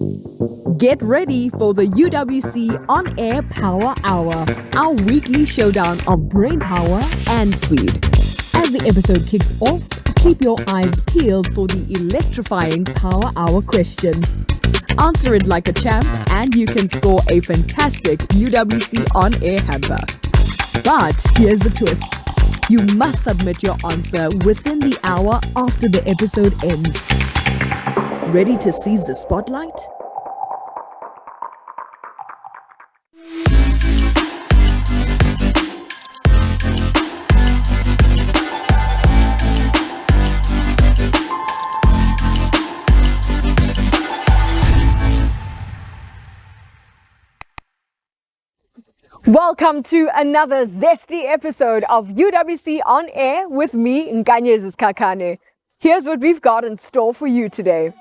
Get ready for the UWC On Air Power Hour, our weekly showdown of brain power and speed. As the episode kicks off, keep your eyes peeled for the electrifying Power Hour question. Answer it like a champ and you can score a fantastic UWC On Air hamper. But here's the twist. You must submit your answer within the hour after the episode ends. Ready to seize the spotlight? Welcome to another zesty episode of UWC On Air with me, Nkanyezi Kakane. Here's what we've got in store for you today.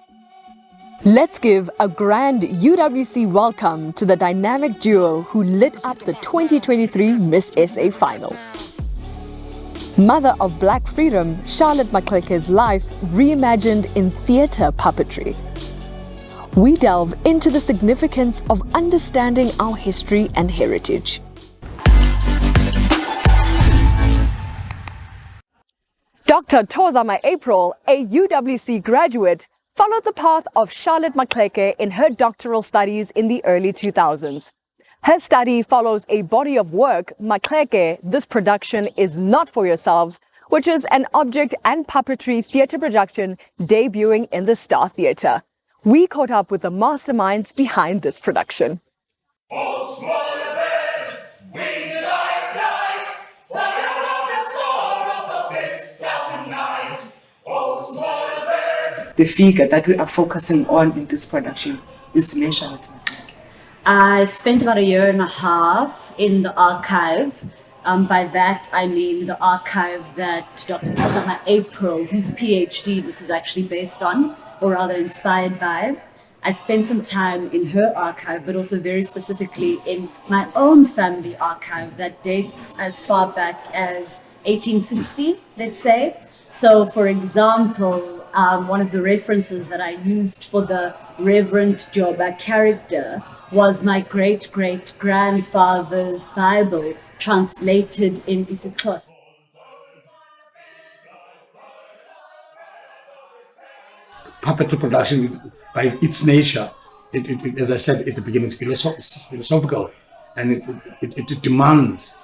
Let's give a grand UWC welcome to the dynamic duo who lit up the 2023 Miss SA Finals. Mother of Black Freedom, Charlotte Maxeke's life reimagined in theatre puppetry. We delve into the significance of understanding our history and heritage. Dr. Tozama April, a UWC graduate, followed the path of Charlotte Maxeke in her doctoral studies in the early 2000s. Her study follows a body of work, Maxeke, This Production Is Not For Yourselves, which is an object and puppetry theatre production debuting in the Star Theatre. We caught up with the masterminds behind this production. Oh, small event, winged I flight, fire of the sorrows of this dark night. Oh, small event. The figure that we are focusing on in this production is Charlotte Maxeke. I spent about 1.5 years in the archive. By that, I mean the archive that Dr. Tozama April, whose PhD this is actually based on, or rather inspired by. I spent some time in her archive, but also very specifically in my own family archive that dates as far back as 1860, let's say. So, for example, one of the references that I used for the Reverend Joba character was my great-great-grandfather's Bible translated in Iziko. Puppetry production, by its nature, as I said at the beginning, it's philosophical, and it demands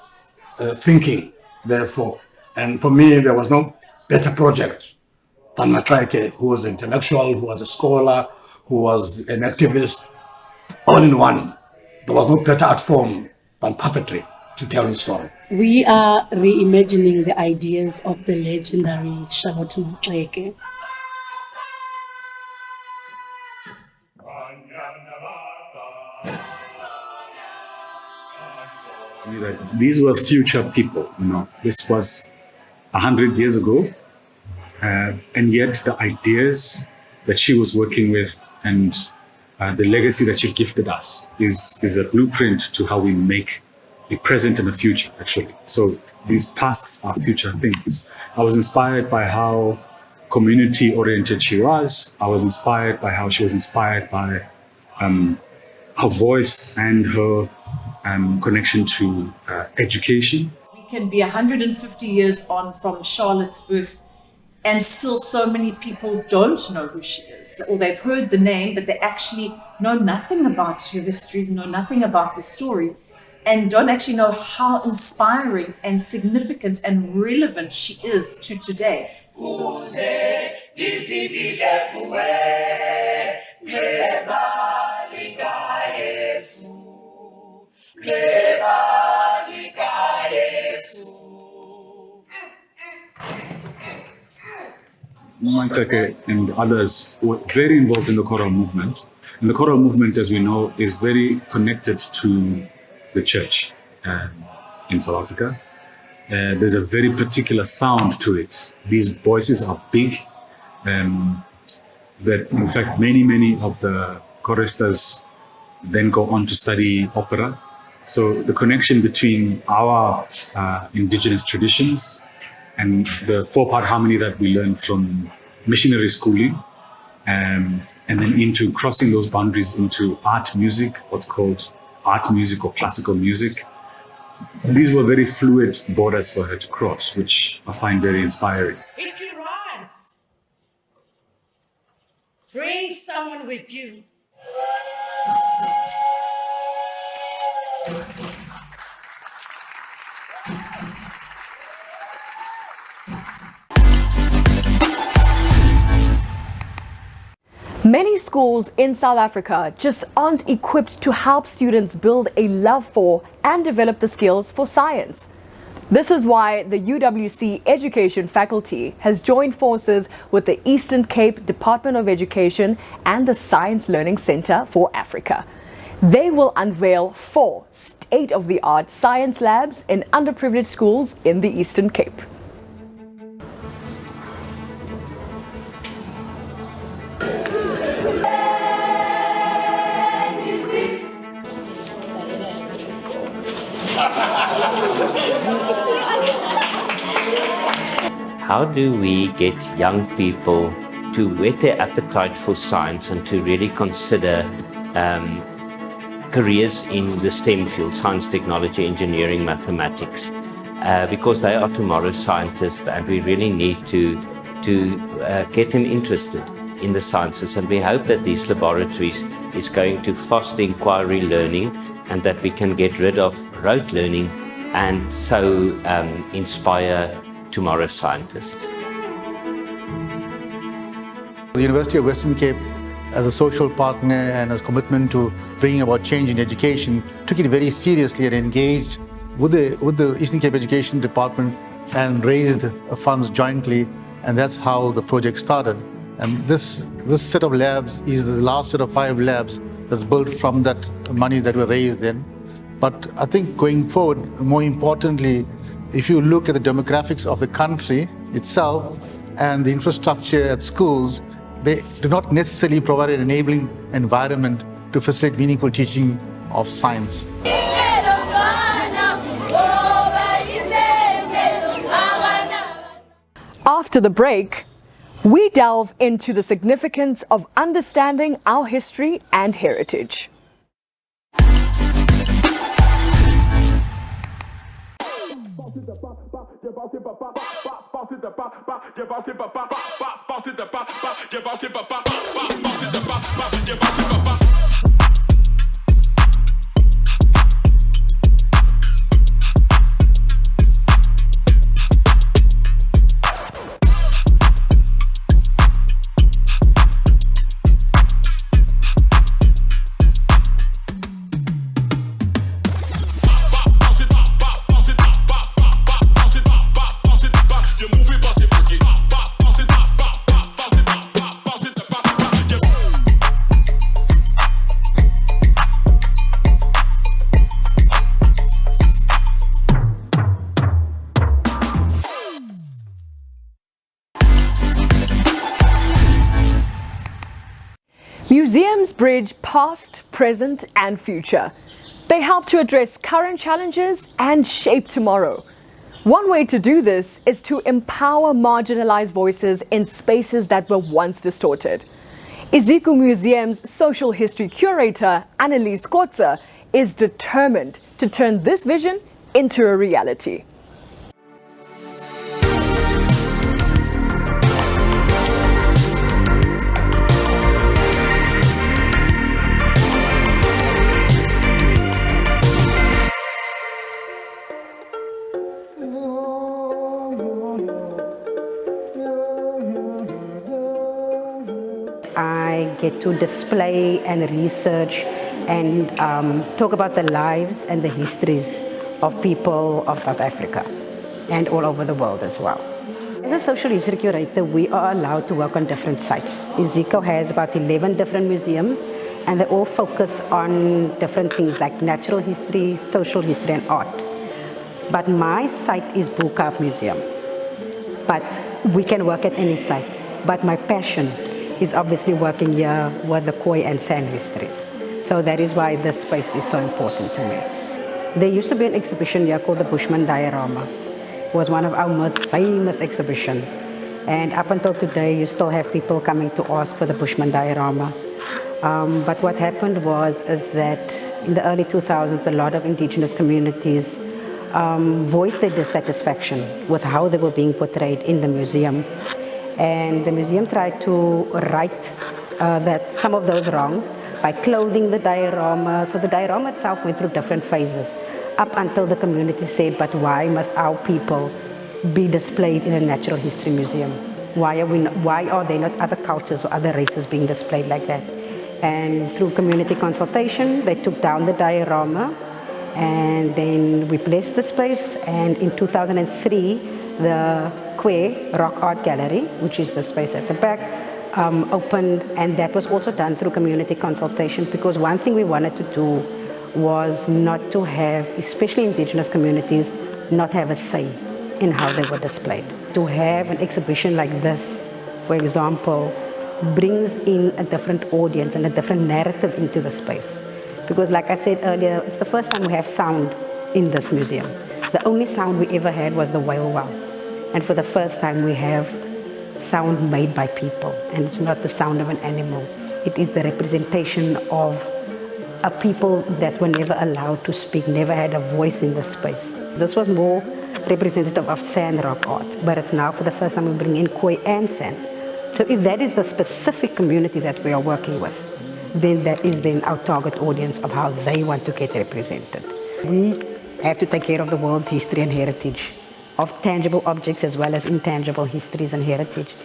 thinking, therefore. And for me, there was no better project than Maxeke, who was an intellectual, who was a scholar, who was an activist, all in one. There was no better art form than puppetry to tell the story. We are reimagining the ideas of the legendary Charlotte Maxeke. These were future people, This was 100 years ago, and yet the ideas that she was working with and the legacy that she gifted us is a blueprint to how we make a present and a future, actually. So these pasts are future things. I was inspired by how community-oriented she was. I was inspired by how she was inspired by her voice and her connection to education. We can be 150 years on from Charlotte's birth and still so many people don't know who she is, or they've heard the name, but they actually know nothing about her history, know nothing about the story, and don't actually know how inspiring and significant and relevant she is to today. Maxeke and others were very involved in the choral movement. And the choral movement, as we know, is very connected to the church in South Africa. There's a very particular sound to it. These voices are big. That in fact, many of the choristers then go on to study opera. So the connection between our indigenous traditions and the 4-part harmony that we learn from missionary schooling and then into crossing those boundaries into art music, what's called art music or classical music. These were very fluid borders for her to cross, which I find very inspiring. If you rise, bring someone with you. Many schools in South Africa just aren't equipped to help students build a love for and develop the skills for science. This is why the UWC education faculty has joined forces with the Eastern Cape Department of Education and the Science Learning Centre for Africa. They will unveil 4 state-of-the-art science labs in underprivileged schools in the Eastern Cape. How do we get young people to whet their appetite for science and to really consider careers in the STEM field, science, technology, engineering, mathematics, because they are tomorrow's scientists, and we really need to get them interested in the sciences. And we hope that these laboratories is going to foster inquiry learning, and that we can get rid of rote learning and so inspire tomorrow's scientists. The University of Western Cape, as a social partner and a commitment to bringing about change in education, took it very seriously and engaged with the Eastern Cape Education Department and raised funds jointly, and that's how the project started. And this set of labs is the last set of 5 labs that's built from that money that were raised then. But I think going forward, more importantly, if you look at the demographics of the country itself and the infrastructure at schools, they do not necessarily provide an enabling environment to facilitate meaningful teaching of science. After the break, we delve into the significance of understanding our history and heritage. Museums bridge past, present, and future. They help to address current challenges and shape tomorrow. One way to do this is to empower marginalized voices in spaces that were once distorted. Iziko Museum's social history curator, Annelize Kotze, is determined to turn this vision into a reality. I get to display and research and talk about the lives and the histories of people of South Africa and all over the world as well. As a social history curator, we are allowed to work on different sites. Iziko has about 11 different museums, and they all focus on different things like natural history, social history, and art. But my site is Bukav Museum. But we can work at any site. But my passion is obviously working here with the Khoi and San histories. So that is why this space is so important to me. There used to be an exhibition here called the Bushman Diorama. It was one of our most famous exhibitions. And up until today, you still have people coming to ask for the Bushman diorama. But what happened is that in the early 2000s, a lot of indigenous communities voiced their dissatisfaction with how they were being portrayed in the museum. And the museum tried to right that some of those wrongs by clothing the diorama. So the diorama itself went through different phases up until the community said, but why must our people be displayed in a natural history museum? Why are there not other cultures or other races being displayed like that? And through community consultation, they took down the diorama, and then we blessed the space. And in 2003, the Rock Art Gallery, which is the space at the back, opened, and that was also done through community consultation, because one thing we wanted to do was not to have, especially indigenous communities, not have a say in how they were displayed. To have an exhibition like this, for example, brings in a different audience and a different narrative into the space. Because like I said earlier, it's the first time we have sound in this museum. The only sound we ever had was the whale wow. And for the first time we have sound made by people, and it's not the sound of an animal. It is the representation of a people that were never allowed to speak, never had a voice in this space. This was more representative of sand rock art, but it's now for the first time we bring in koi and sand. So if that is the specific community that we are working with, then that is then our target audience of how they want to get represented. We have to take care of the world's history and heritage, of tangible objects as well as intangible histories and heritage.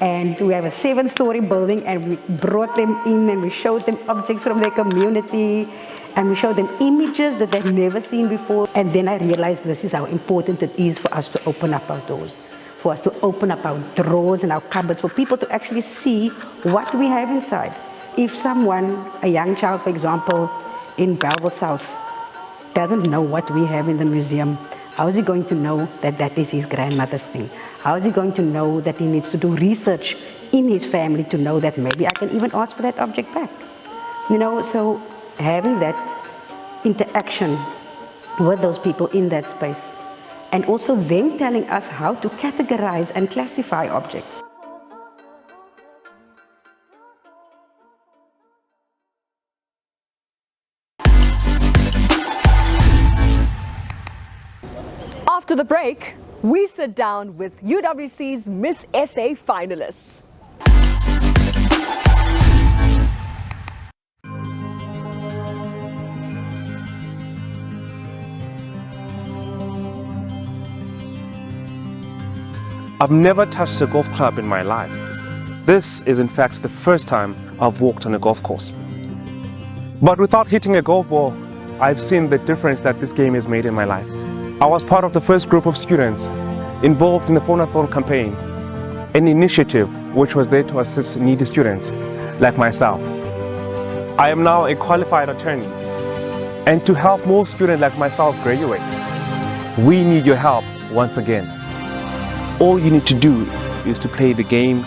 And we have a 7-story building, and we brought them in and we showed them objects from their community, and we showed them images that they've never seen before. And then I realized this is how important it is for us to open up our doors, for us to open up our drawers and our cupboards, for people to actually see what we have inside. If someone, a young child, for example, in Belleville South, doesn't know what we have in the museum, how is he going to know that that is his grandmother's thing? How is he going to know that he needs to do research in his family to know that maybe I can even ask for that object back? You know, so having that interaction with those people in that space, and also them telling us how to categorize and classify objects. After the break, we sit down with UWC's Miss SA finalists. I've never touched a golf club in my life. This is in fact the first time I've walked on a golf course. But without hitting a golf ball, I've seen the difference that this game has made in my life. I was part of the first group of students involved in the Phonathon campaign, an initiative which was there to assist needy students like myself. I am now a qualified attorney, and to help more students like myself graduate, we need your help once again. All you need to do is to play the game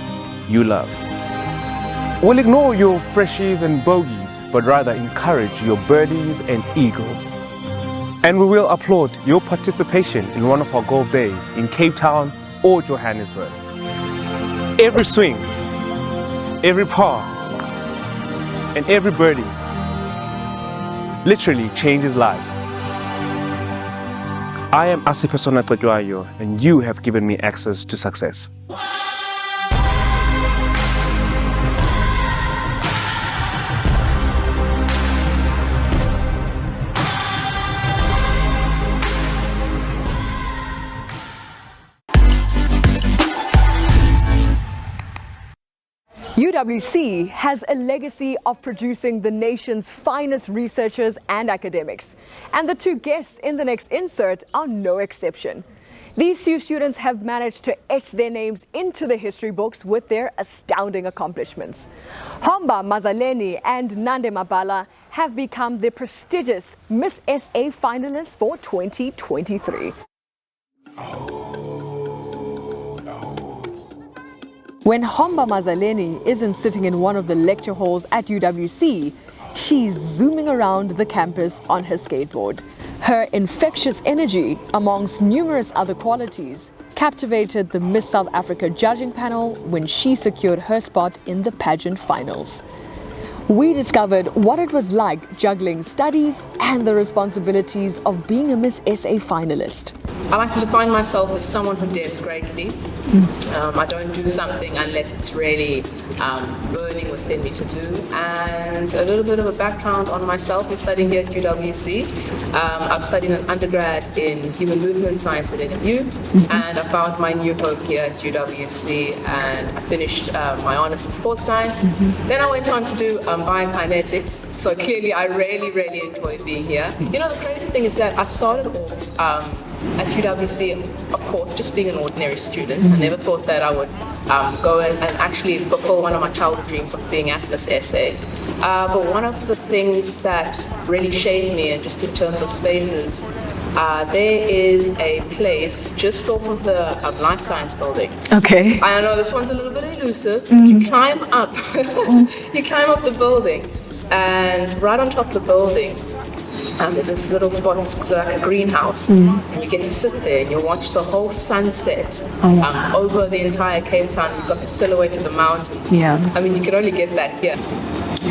you love. We'll ignore your freshies and bogeys, but rather encourage your birdies and eagles. And we will applaud your participation in one of our golf days in Cape Town or Johannesburg. Every swing, every par, and every birdie literally changes lives. I am Asipesona Tadwayo, and you have given me access to success. UWC has a legacy of producing the nation's finest researchers and academics, and the two guests in the next insert are no exception. These two students have managed to etch their names into the history books with their astounding accomplishments. Homba Mazaleni and Nande Mabala have become the prestigious Miss SA finalists for 2023. When Homba Mazaleni isn't sitting in one of the lecture halls at UWC, she's zooming around the campus on her skateboard. Her infectious energy, amongst numerous other qualities, captivated the Miss South Africa judging panel when she secured her spot in the pageant finals. We discovered what it was like juggling studies and the responsibilities of being a Miss SA finalist. I like to define myself as someone who dares greatly. I don't do something unless it's really burning within me to do. And a little bit of a background on myself. I'm studying here at UWC. I've studied an undergrad in human movement science at NMU, and I found my new home here at UWC, and I finished my honours in sports science. Then I went on to do biokinetics, so clearly I really enjoy being here. You know, the crazy thing is that I started off at UWC, of course, just being an ordinary student. I never thought that I would go and actually fulfill one of my childhood dreams of being at Miss SA. But one of the things that really shaped me, and just in terms of spaces, there is a place just off of the Life Science building. Okay. I know this one's a little bit elusive. You climb up, you climb up the building, and right on top of the buildings, there's this little spot, it's like a greenhouse, and you get to sit there and you watch the whole sunset over the entire Cape Town. You've got the silhouette of the mountains. Yeah. I mean, you can only get that here.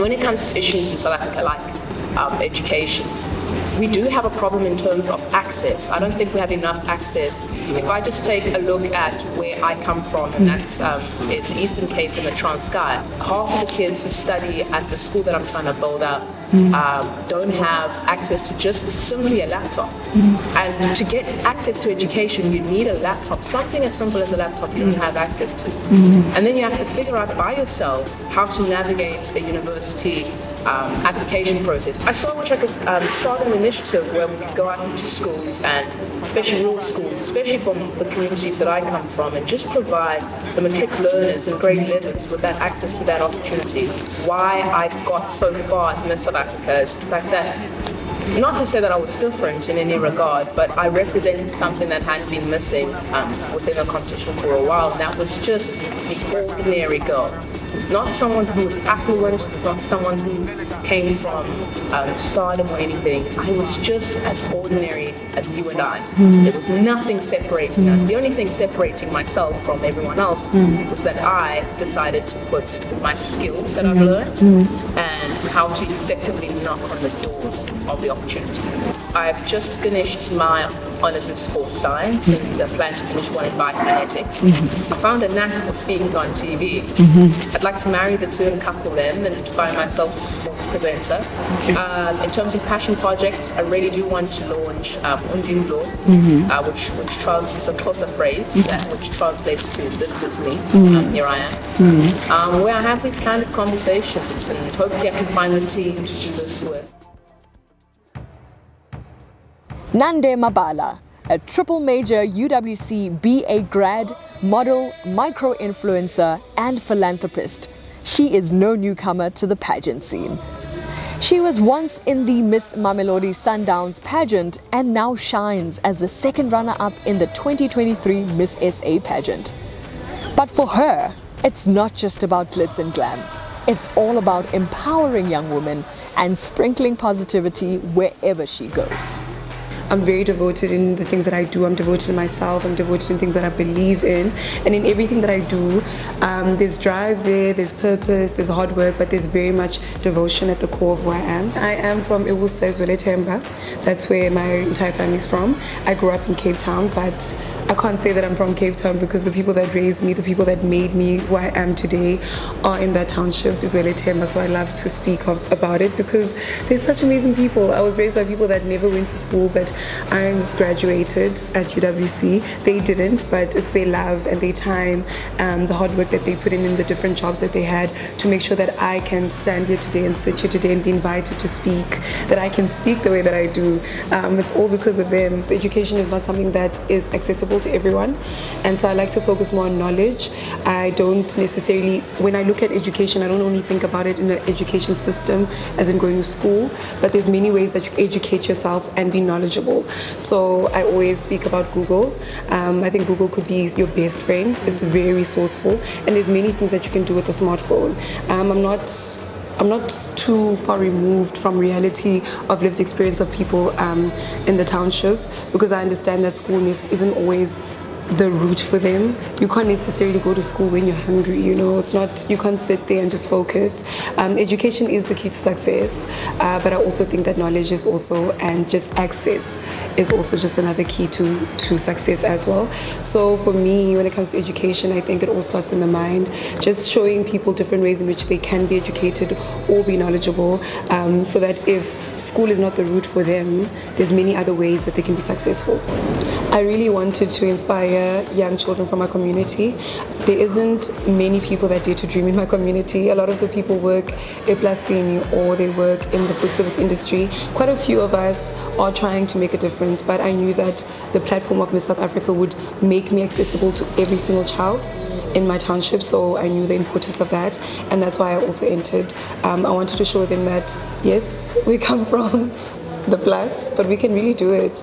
When it comes to issues in South Africa like education, we do have a problem in terms of access. I don't think we have enough access. If I just take a look at where I come from, and that's in the Eastern Cape in the Transkei, half of the kids who study at the school that I'm trying to build up don't have access to just simply a laptop. And to get access to education, you need a laptop. Something as simple as a laptop you don't have access to. And then you have to figure out by yourself how to navigate a university application process. I saw which I could start an initiative where we could go out into schools, and especially rural schools, especially from the communities that I come from, and just provide the matric learners in grade 11s with that access to that opportunity. Why I got so far in Miss South Africa is the fact that, not to say that I was different in any regard, but I represented something that had been missing within the competition for a while, and that was just the ordinary girl. Not someone who was affluent, not someone who came from stardom or anything. I was just as ordinary as you and I. There was nothing separating us. The only thing separating myself from everyone else was that I decided to put my skills that I've learned and how to effectively knock on the doors of the opportunities. I've just finished my honours in sports science and I plan to finish one in biokinetics. I found a knack for speaking on TV. I'd like to marry the two and couple them and find myself as a sports presenter. In terms of passion projects, I really do want to launch Undimlo, which translates a Kotze phrase, which translates to "This is me, here I am," where I have these kind of conversations, and hopefully I can find the team to do this with. Nande Mabala, a triple major UWC BA grad, model, micro-influencer, and philanthropist. She is no newcomer to the pageant scene. She was once in the Miss Mamelodi Sundowns pageant and now shines as the second runner-up in the 2023 Miss SA pageant. But for her, it's not just about glitz and glam. It's all about empowering young women and sprinkling positivity wherever she goes. I'm very devoted in the things that I do. I'm devoted in myself. I'm devoted in things that I believe in. And in everything that I do, there's drive there, there's purpose, there's hard work, but there's very much devotion at the core of who I am. I am from Themba. That's where my entire family's from. I grew up in Cape Town, but I can't say that I'm from Cape Town because the people that raised me, the people that made me who I am today are in that township, Themba. So I love to speak about it because there's such amazing people. I was raised by people that never went to school, but I graduated at UWC. They didn't, but it's their love and their time, the hard work that they put in the different jobs that they had to make sure that I can stand here today and sit here today and be invited to speak, that I can speak the way that I do. It's all because of them. Education is not something that is accessible to everyone, and so I like to focus more on knowledge. I don't necessarily, when I look at education, I don't only think about it in an education system as in going to school, but there's many ways that you educate yourself and be knowledgeable. So I always speak about Google. I think Google could be your best friend. It's very resourceful, and there's many things that you can do with a smartphone. I'm not too far removed from reality of lived experience of people in the township, because I understand that school isn't always the route for them. You can't necessarily go to school when you're hungry, you know, it's not, you can't sit there and just focus. Education is the key to success, but I also think that knowledge is also, and just access is also just another key to success as well. So for me, when it comes to education, I think it all starts in the mind, just showing people different ways in which they can be educated or be knowledgeable, so that if school is not the route for them, there's many other ways that they can be successful. I really wanted to inspire young children from our community. There isn't many people that dare to dream in my community. A lot of the people work ePlasini or they work in the food service industry. Quite a few of us are trying to make a difference, but I knew that the platform of Miss South Africa would make me accessible to every single child in my township, so I knew the importance of that, and that's why I also entered. I wanted to show them that yes, we come from the plus, but we can really do it.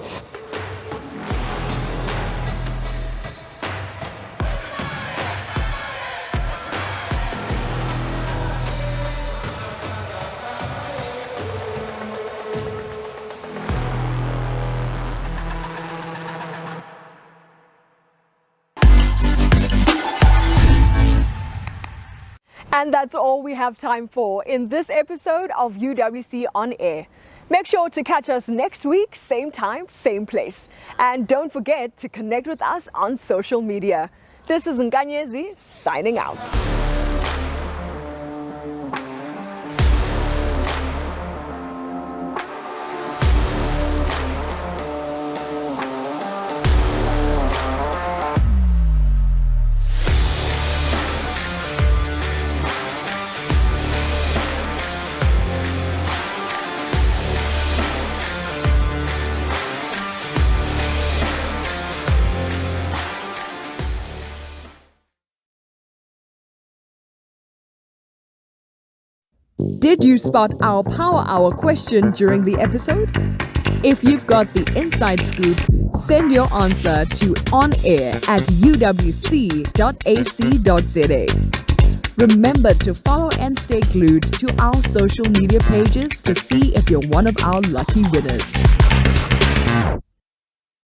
And that's all we have time for in this episode of UWC On Air. Make sure to catch us next week, same time, same place. And don't forget to connect with us on social media. This is Nkanyezi signing out. Did you spot our Power Hour question during the episode? If you've got the inside scoop, send your answer to onair@uwc.ac.za. Remember to follow and stay glued to our social media pages to see if you're one of our lucky winners.